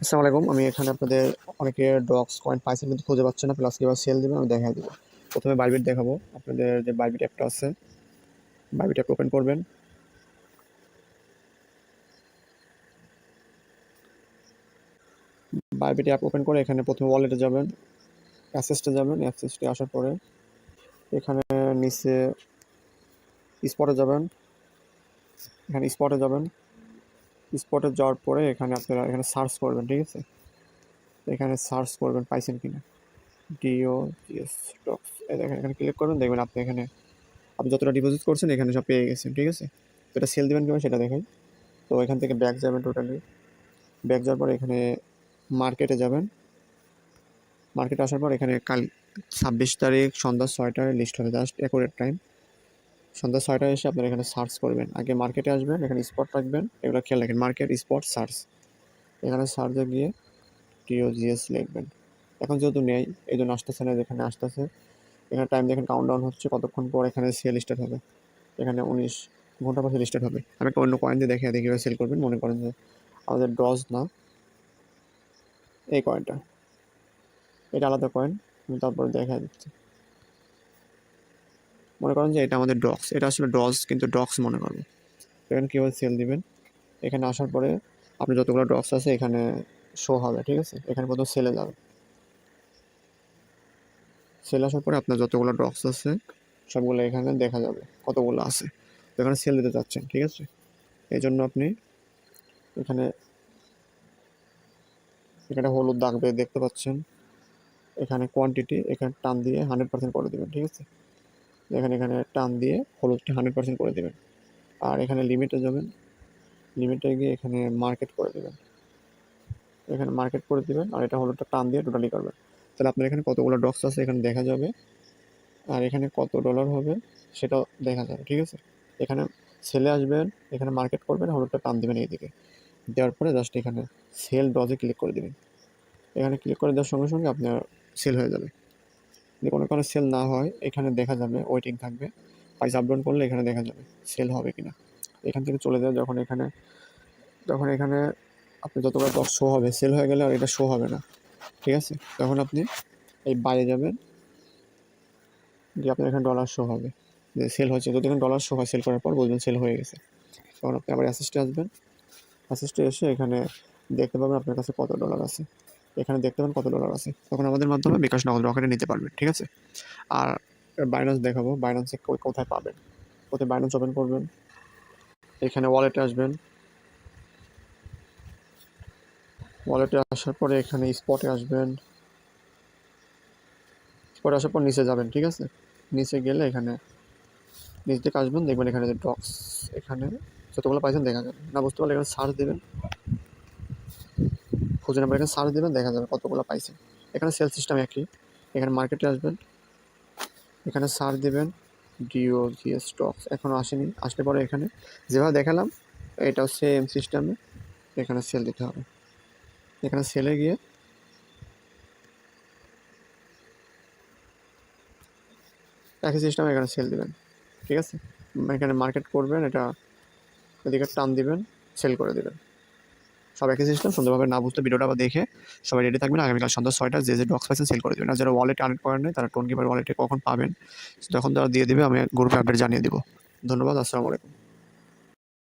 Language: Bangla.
আসসালামু আলাইকুম। আমি এখানে আপনাদের অনেকে ডক্স কয়েন পাইছেন কিন্তু খুঁজে পাচ্ছেন না, প্লাস কিভাবে সেল দিবেন আমি দেখাই দিব। প্রথমে বাইবিট দেখাবো। আপনাদের যে বাইবিট অ্যাপটা আছে, বাইবিট অ্যাপ ওপেন করবেন। বাইবিট অ্যাপ ওপেন করে এখানে প্রথমে ওয়ালেটে যাবেন, অ্যাসেসটে যাবেন। অ্যাসেসটে আসার পরে এখানে নিচে স্পটে যাবেন। এখানে স্পটে যাবেন। স্পটে যাওয়ার পরে এখানে আপনারা এখানে সার্চ করবেন, ঠিক আছে? এখানে সার্চ করবেন পাইছেন কিনা, ডিও জিএস ডক্স। দেখেন এখানে ক্লিক করবেন, দেখবেন আপনি এখানে আপনি যতটা ডিপোজিট করছেন এখানে সব পেয়ে গেছেন, ঠিক আছে? তো এটা সেল দেবেন কীভাবে সেটা দেখাই। তো এখান থেকে ব্যাক যাবেন, টোটালি ব্যাক যাওয়ার পর এখানে মার্কেটে যাবেন। মার্কেটে আসার পর এখানে কাল 26 তারিখ সন্ধ্যা 6টায় লিস্ট হবে, জাস্ট অ্যাকুরেট টাইম সন্ধ্যা 6টায় এসে আপনারা এখানে সার্চ করবেন। আগে মার্কেটে আসবেন, এখানে স্পট রাখবেন, এগুলো খেয়াল রাখেন, মার্কেট স্পট সার্চ। এখানে সার্চে গিয়ে টিওজিএস লিখবেন। এখন যেহেতু নেই এই জন্য আসতেছে না, যেখানে আসতেছে এখানে টাইম দেখেন কাউন্টডাউন হচ্ছে, কতক্ষণ পর এখানে সেল স্টার্ট হবে। এখানে 19 ঘন্টা পর সেল স্টার্ট হবে। আমি একটা অন্য কয়েন দিয়ে দেখে দেখি কীভাবে সেল করবেন। মনে করেন যে আমাদের ডজ না, এই কয়েনটা, এটা আলাদা কয়েন, আমি তারপরে দেখা দিচ্ছি। মনে করেন যে এটা আমাদের ডক্স, এটা আসলে ডজ কিন্তু ডক্স মনে করবো। এখানে কীভাবে সেল দিবেন, এখানে আসার পরে আপনি যতগুলো ডক্স আছে এখানে শো হবে, ঠিক আছে? এখানে প্রথম সেলে যাবে। সেল আসার পরে আপনার যতগুলো ডক্স আছে সবগুলো এখানে দেখা যাবে কতগুলো আছে। তো এখানে সেল দিতে চাচ্ছেন, ঠিক আছে? এই জন্য আপনি এখানে এখানে হলুদ দাগ দেখতে পাচ্ছেন, এখানে কোয়ান্টিটি এখানে টান দিয়ে 100% করে দেবেন, ঠিক আছে? এখানে এখানে টান দিয়ে হলুদটা 100% করে দেবেন। আর এখানে লিমিটে যাবেন, লিমিটে গিয়ে এখানে মার্কেট করে দেবেন। এখানে মার্কেট করে দেবেন আর এটা হলুদটা টান দিয়ে টোটালি করবেন। তাহলে আপনার এখানে কতগুলো ডক্স আছে এখানে দেখা যাবে, আর এখানে কত ডলার হবে সেটাও দেখা যাবে, ঠিক আছে? এখানে সেলে আসবেন, এখানে মার্কেট করবেন, হলুদটা টান দেবেন এইদিকে, দেওয়ার পরে জাস্ট এখানে সেল ডজে ক্লিক করে দেবেন। এখানে ক্লিক করে দেওয়ার সঙ্গে সঙ্গে আপনার সেল হয়ে যাবে। যদি কোনো কারণে সেল না হয় এখানে দেখা যাবে ওয়েটিং থাকবে, প্রাইস আপডাউন করলে এখানে দেখা যাবে সেল হবে কিনা। এখান থেকে চলে যায় যখন এখানে আপনি যতগুলো ডট শো হবে, সেল হয়ে গেলে আর এটা শো হবে না, ঠিক আছে? তখন আপনি এই বাইরে যাবেন, যে আপনার এখানে ডলার শো হবে যে সেল হচ্ছে। যদি এখানে ডলার শো হয় সেল করার পর বুঝবেন সেল হয়ে গেছে। তখন আপনি আবার অ্যাসিস্টে আসবেন। অ্যাসিস্টে এসে এখানে দেখতে পাবেন আপনার কাছে কত ডলার আছে, এখানে দেখতে পাবেন কত ডলার আছে। তখন আমাদের মাধ্যমে বিকাশ নগদ রকেটে নিতে পারবেন, ঠিক আছে? আর বাইন্যান্স দেখাবো, বাইন্যান্সে কোথায় পাবেন। কোথায় বাইন্যান্স ওপেন করবেন, এখানে ওয়ালেটে আসবেন। ওয়ালেটে আসার পরে এখানে স্পটে আসবেন। স্পটে আসার পর নিচে যাবেন, ঠিক আছে? নিচে গেলে এখানে নিচ থেকে আসবেন, দেখবেন এখানে যে ডক্স, এখানে যতগুলো পাইছেন দেখা যাবে। না বুঝতে পারলে এখানে সার্চ দেবেন, খুঁজে নেবেন, এখানে সার্চ দেবেন, দেখা যাবে কতগুলো পাইছেন। এখানে সেল সিস্টেম একই। এখানে মার্কেটে আসবেন, এখানে সার্চ দেবেন ডিও জিএস স্টকস, এখনও আসেনি, আসলে পরে এখানে যেভাবে দেখালাম এটাও সেম সিস্টেমে এখানে সেল দিতে হবে। এখানে সেলে গিয়ে একই সিস্টেমে এখানে সেল দিবেন, ঠিক আছে? এখানে মার্কেট করবেন, এটা এদিকে টান দিবেন, সেল করে দেবেন। সব একই সিস্টেম। সুন্দরভাবে না বুঝতে ভিডিওটা আবার দেখে সবাই রেডি থাকবেন। আগামীকাল সন্ধ্যা 6টায় যে ডক্স পাইছেন সেল করে দেবেন। আর যারা ওয়ালেটে আর্ন করেন নাই তারা টোন কিপার ওয়ালেটে কখন পাবেন, যখন তারা দিয়ে দেবে আমি গ্রুপে আপডেট জানিয়ে দেবো। ধন্যবাদ। আসসালামু আলাইকুম।